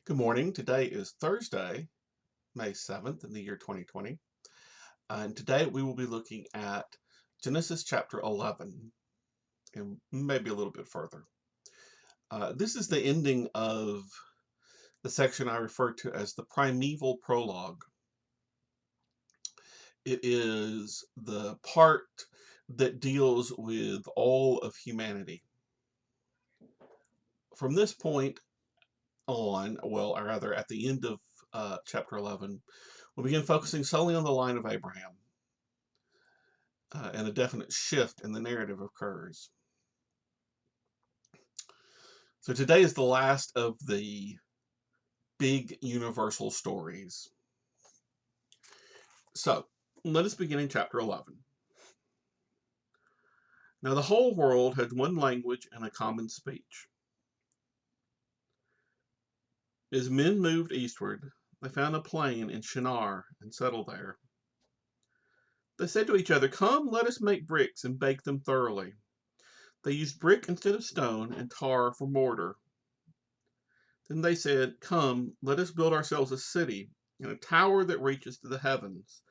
Good morning. Today is Thursday, May 7th in the year 2020. And today we will be looking at Genesis chapter 11 and maybe a little bit further. This is the ending of the section I refer to as the Primeval Prologue. It is the part that deals with all of humanity. From this point on, or rather at the end of chapter 11, we begin focusing solely on the line of Abraham, and a definite shift in the narrative occurs. So today is the last of the big universal stories. So let us begin in chapter 11. Now the whole world had one language and a common speech. As men moved eastward, they found a plain in Shinar and settled there. They said to each other, "Come, let us make bricks and bake them thoroughly." They used brick instead of stone and tar for mortar. Then they said, "Come, let us build ourselves a city and a tower that reaches to the heavens,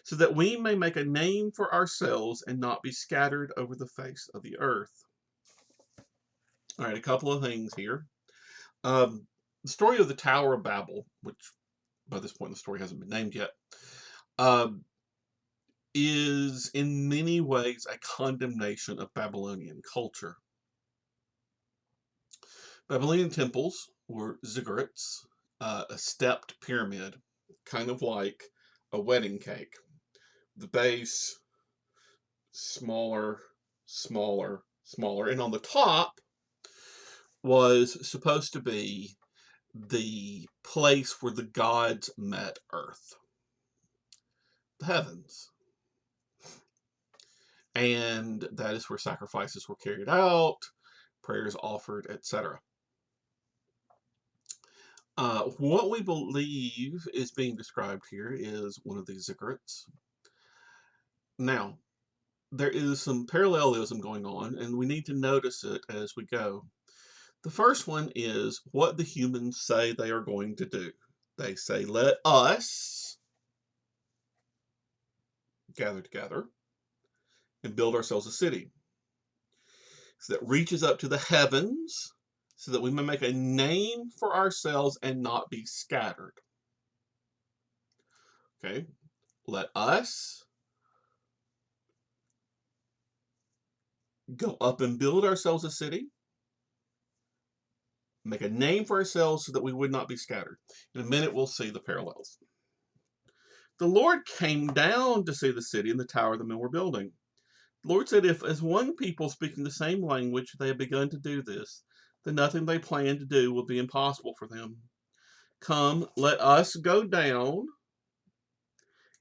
so that we may make a name for ourselves and not be scattered over the face of the earth." All right, a couple of things here. The story of the Tower of Babel, which by this point the story hasn't been named yet, is in many ways a condemnation of Babylonian culture. Babylonian temples were ziggurats, a stepped pyramid, kind of like a wedding cake. The base, smaller, smaller, smaller, and on the top was supposed to be the place where the gods met Earth, the heavens. And that is where sacrifices were carried out, prayers offered, etc. What we believe is being described here is one of these ziggurats. Now, there is some parallelism going on, and we need to notice it as we go. The first one is what the humans say they are going to do. They say, "Let us gather together and build ourselves a city that reaches up to the heavens, so that we may make a name for ourselves and not be scattered." Okay, let us go up and build ourselves a city, make a name for ourselves so that we would not be scattered. In a minute, we'll see the parallels. The Lord came down to see the city and the tower the men were building. The Lord said, "If as one people speaking the same language they have begun to do this, then nothing they plan to do will be impossible for them. Come, let us go down,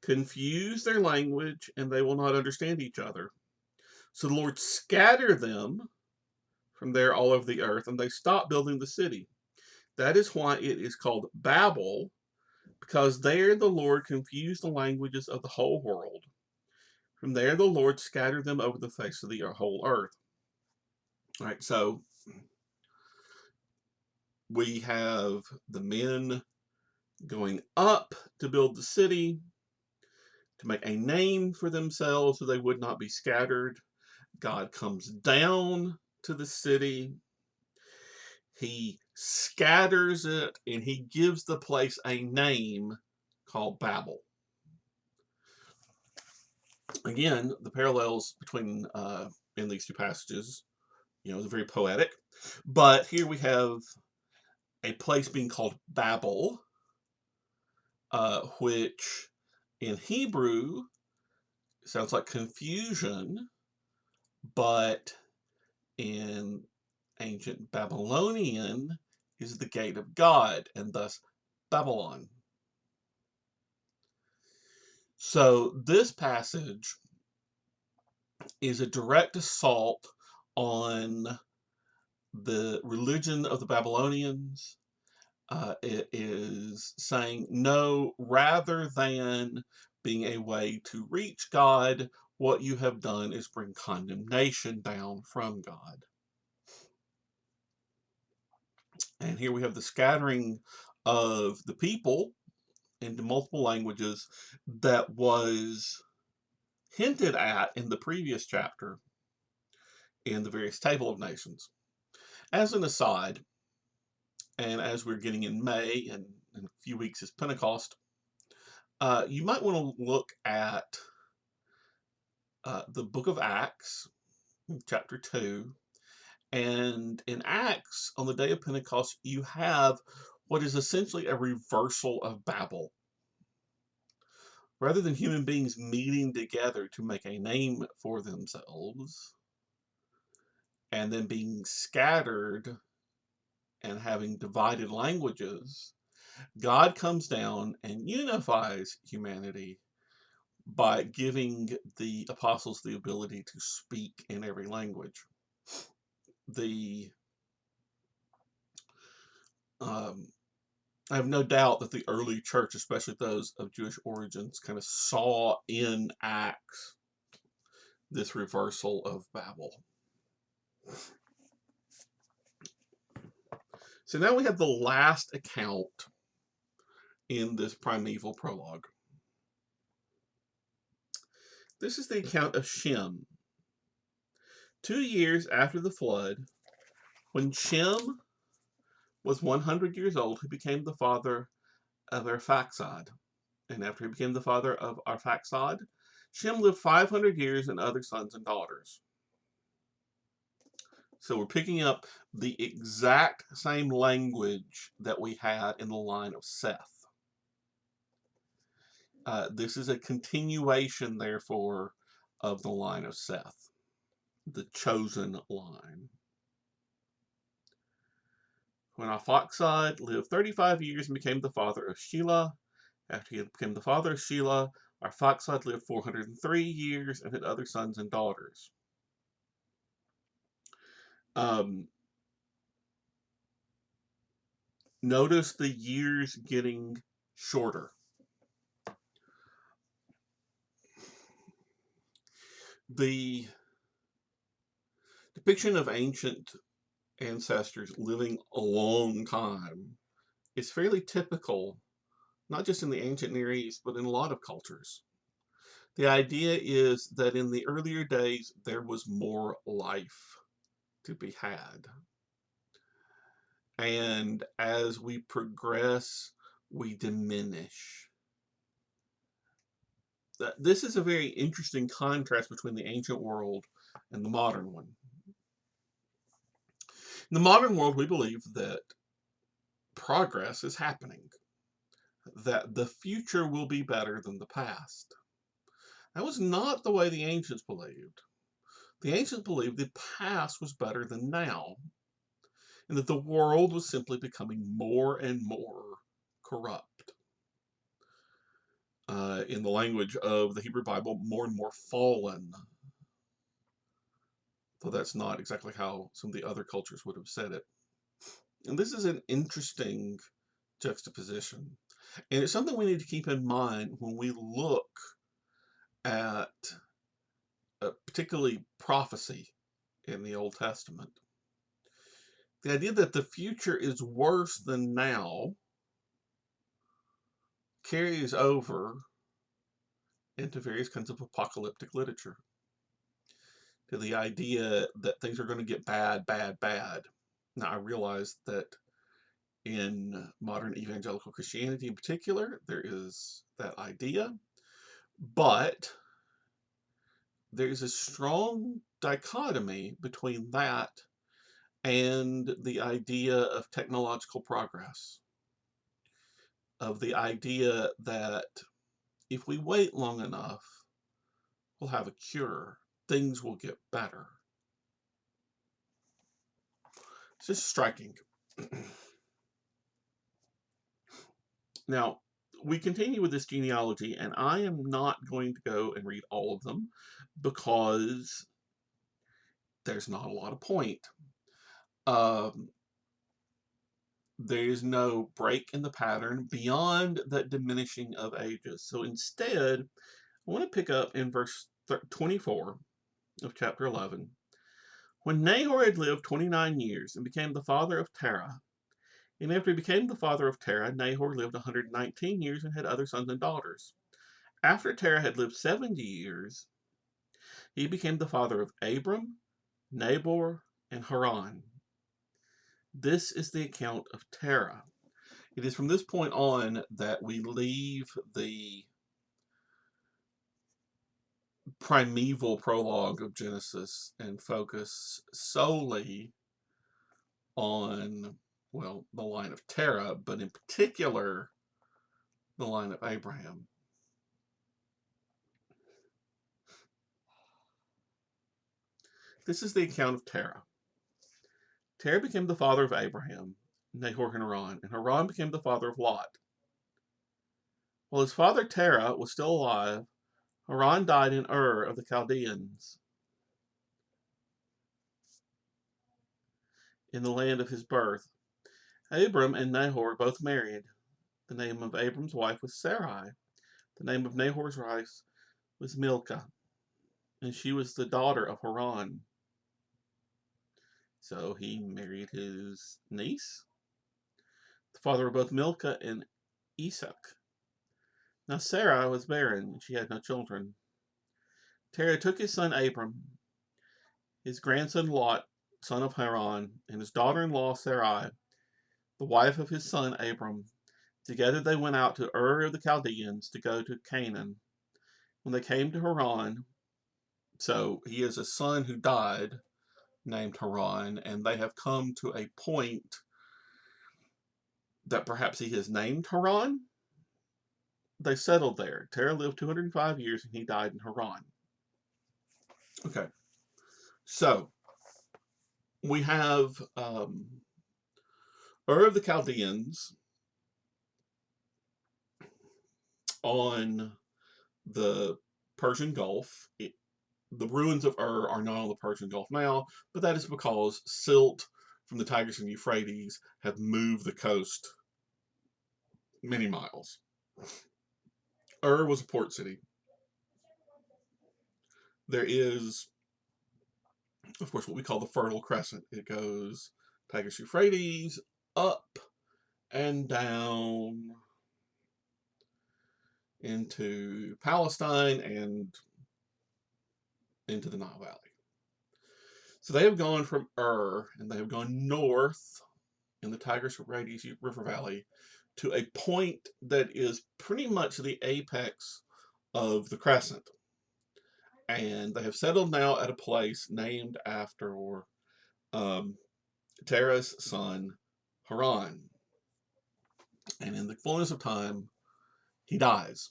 confuse their language, and they will not understand each other." So the Lord scattered them from there all over the earth, and they stopped building the city. That is why it is called Babel, because there the Lord confused the languages of the whole world. From there the Lord scattered them over the face of the whole earth. All right, so we have the men going up to build the city, to make a name for themselves so they would not be scattered. God comes down to the city. He scatters it, and he gives the place a name called Babel. Again, the parallels between in these two passages, they're very poetic. But here we have a place being called Babel, which in Hebrew sounds like confusion, but in ancient Babylonian is the gate of God, and thus Babylon. So this passage is a direct assault on the religion of the Babylonians. It is saying, no, rather than being a way to reach God, what you have done is bring condemnation down from God. And here we have the scattering of the people into multiple languages that was hinted at in the previous chapter in the various table of nations. As an aside, and as we're getting in May and in a few weeks is Pentecost, you might want to look at the book of Acts, chapter 2. And in Acts, on the day of Pentecost, you have what is essentially a reversal of Babel. Rather than human beings meeting together to make a name for themselves and then being scattered and having divided languages, God comes down and unifies humanity by giving the apostles the ability to speak in every language. I have no doubt that the early church, especially those of Jewish origins, kind of saw in Acts this reversal of Babel. So now we have the last account in this primeval prologue. This is the account of Shem. 2 years after the flood, when Shem was 100 years old, he became the father of Arphaxad. And after he became the father of Arphaxad, Shem lived 500 years and other sons and daughters. So we're picking up the exact same language that we had in the line of Seth. This is a continuation, therefore, of the line of Seth, the chosen line. When Arphaxad lived 35 years and became the father of Shelah, after he became the father of Shelah, Arphaxad lived 403 years and had other sons and daughters. Notice the years getting shorter. The depiction of ancient ancestors living a long time is fairly typical, not just in the ancient Near East, but in a lot of cultures. The idea is that in the earlier days, there was more life to be had. And as we progress, we diminish. This is a very interesting contrast between the ancient world and the modern one. In the modern world, we believe that progress is happening, that the future will be better than the past. That was not the way the ancients believed. The ancients believed the past was better than now, and that the world was simply becoming more and more corrupt. In the language of the Hebrew Bible, more and more fallen. Though that's not exactly how some of the other cultures would have said it. And this is an interesting juxtaposition. And it's something we need to keep in mind when we look at particularly prophecy in the Old Testament. The idea that the future is worse than now carries over into various kinds of apocalyptic literature. To the idea that things are going to get bad, bad, bad. Now, I realize that in modern evangelical Christianity in particular, there is that idea, but there's a strong dichotomy between that and the idea of technological progress, of the idea that if we wait long enough, we'll have a cure, things will get better. It's just striking. Now, we continue with this genealogy, and I am not going to go and read all of them because there's not a lot of point. There is no break in the pattern beyond that diminishing of ages. So instead, I want to pick up in verse 24 of chapter 11. When Nahor had lived 29 years and became the father of Terah, And after he became the father of Terah, Nahor lived 119 years and had other sons and daughters. After Terah had lived 70 years, he became the father of Abram, Nabor, and Haran. This is the account of Terah. It is from this point on that we leave the primeval prologue of Genesis and focus solely on, well, the line of Terah, but in particular, the line of Abraham. This is the account of Terah. Terah became the father of Abraham, Nahor, and Haran became the father of Lot. While his father Terah was still alive, Haran died in Ur of the Chaldeans, in the land of his birth. Abram and Nahor both married. The name of Abram's wife was Sarai. The name of Nahor's wife was Milcah, and she was the daughter of Haran. So he married his niece, the father of both Milcah and Isaac. Now Sarai was barren, and she had no children. Terah took his son Abram, his grandson Lot, son of Haran, and his daughter-in-law Sarai, the wife of his son Abram. Together they went out to Ur of the Chaldeans to go to Canaan. When they came to Haran, so he has a son who died named Haran, and they have come to a point that perhaps he has named Haran. They settled there. Terah lived 205 years and he died in Haran. Okay, so we have Ur of the Chaldeans on the Persian Gulf. The ruins of Ur are not on the Persian Gulf now, but that is because silt from the Tigris and Euphrates have moved the coast many miles. Ur was a port city. There is, of course, what we call the Fertile Crescent. It goes Tigris Euphrates, up and down into Palestine and into the Nile Valley. So they have gone from Ur, and they have gone north in the Tigris Euphrates River Valley to a point that is pretty much the apex of the crescent. And they have settled now at a place named after Terah's son, Haran. And in the fullness of time, he dies.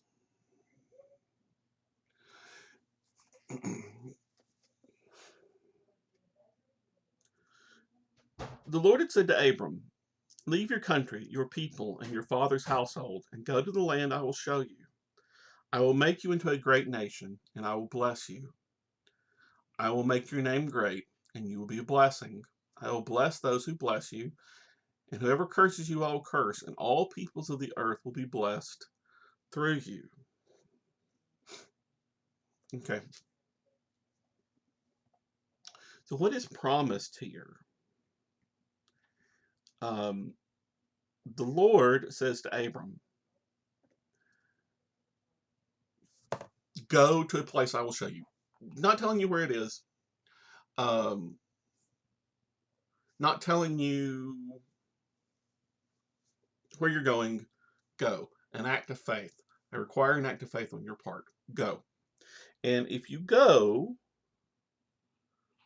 The Lord had said to Abram, "Leave your country, your people, and your father's household, and go to the land I will show you. I will make you into a great nation, and I will bless you. I will make your name great, and you will be a blessing. I will bless those who bless you, and whoever curses you I will curse, and all peoples of the earth will be blessed through you." Okay. So what is promised here? The Lord says to Abram, "Go to a place I will show you." Not telling you where it is. Not telling you where you're going. Go. An act of faith. I require an act of faith on your part. Go. And if you go,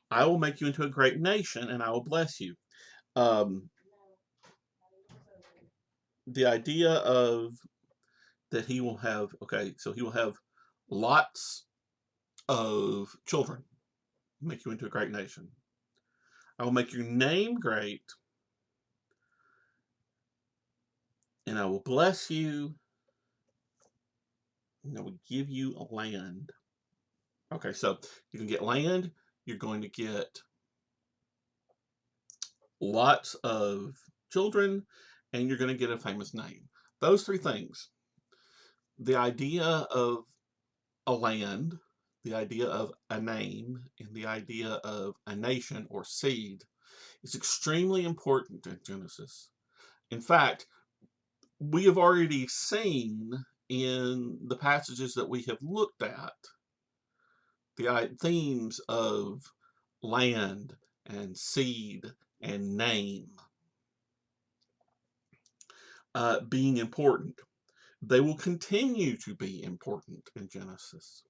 I will make you into a great nation, and I will bless you. The idea of that he will have, okay, so he will have lots of children, make you into a great nation. I will make your name great, and I will bless you, and I will give you a land. Okay, so you can get land, you're going to get lots of children, and you're going to get a famous name. Those three things. The idea of a land, the idea of a name, and the idea of a nation or seed is extremely important in Genesis. In fact, we have already seen in the passages that we have looked at the themes of land and seed and name being important. They will continue to be important in Genesis.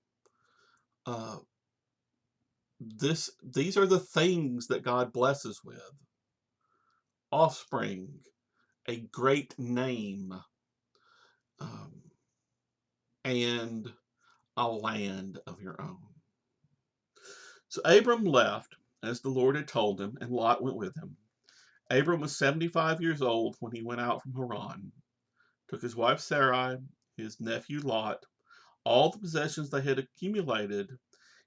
These are the things that God blesses with: offspring, a great name, and a land of your own. So Abram left as the Lord had told him, and Lot went with him. Abram was 75 years old when he went out from Haran, took his wife Sarai, his nephew Lot, all the possessions they had accumulated,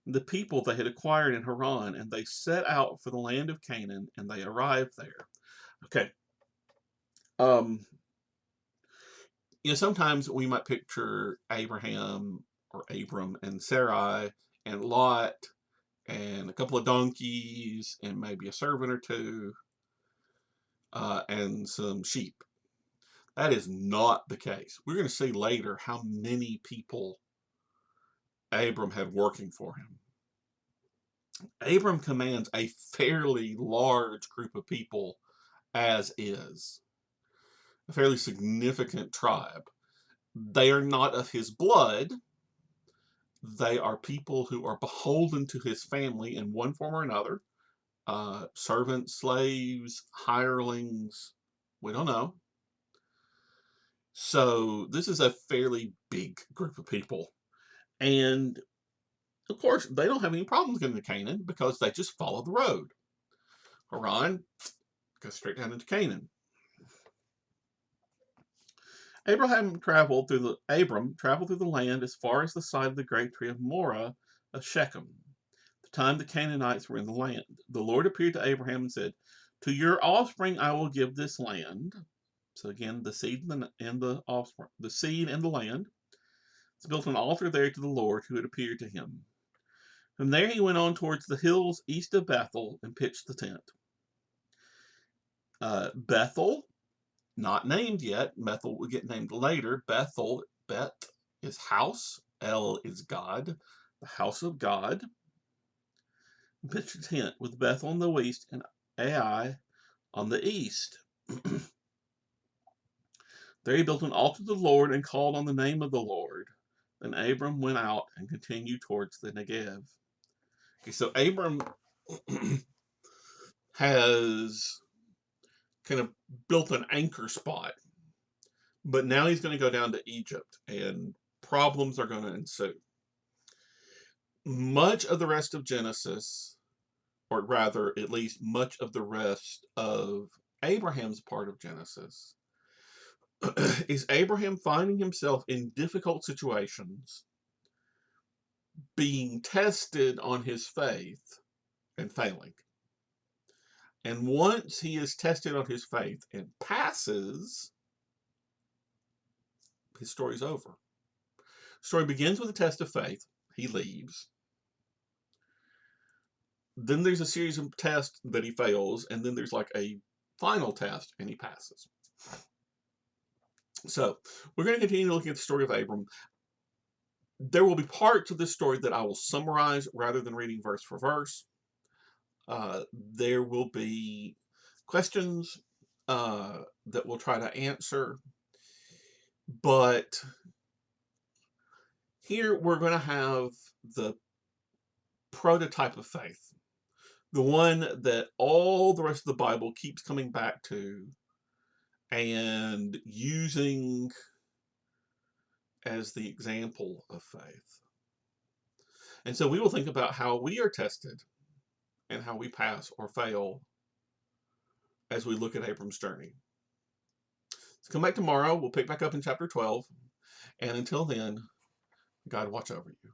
and the people they had acquired in Haran, and they set out for the land of Canaan, and they arrived there. Okay. Sometimes we might picture Abraham or Abram and Sarai and Lot and a couple of donkeys and maybe a servant or two and some sheep. That is not the case. We're going to see later how many people Abram had working for him. Abram commands a fairly large group of people, as is a fairly significant tribe. They are not of his blood. They are people who are beholden to his family in one form or another. Servants, slaves, hirelings, we don't know. So this is a fairly big group of people. And of course, they don't have any problems getting to Canaan because they just follow the road. Haran goes straight down into Canaan. Abram traveled through the land as far as the side of the great tree of Morah of Shechem. The time the Canaanites were in the land, the Lord appeared to Abraham and said, "To your offspring I will give this land." So again, the seed and the offspring, the seed and the land. He built an altar there to the Lord who had appeared to him. From there he went on towards the hills east of Bethel and pitched the tent. Bethel, not named yet. Bethel will get named later. Bethel, Bet is house. El is God, the house of God. And pitched a tent with Bethel on the west and Ai on the east. There he built an altar to the Lord and called on the name of the Lord. Then Abram went out and continued towards the Negev. Okay, so Abram has kind of built an anchor spot, but now he's going to go down to Egypt, and problems are going to ensue. Much of the rest of Genesis, or rather, at least much of the rest of Abraham's part of Genesis, is Abraham finding himself in difficult situations, being tested on his faith, and failing. And once he is tested on his faith and passes, his story's over. The story begins with a test of faith. He leaves. Then there's a series of tests that he fails, and then there's like a final test, and he passes. So we're going to continue looking at the story of Abram. There will be parts of this story that I will summarize rather than reading verse for verse. There will be questions that we'll try to answer. But here we're going to have the prototype of faith, the one that all the rest of the Bible keeps coming back to and using as the example of faith. And so we will think about how we are tested and how we pass or fail as we look at Abram's journey. So come back tomorrow. We'll pick back up in chapter 12. And until then, God watch over you.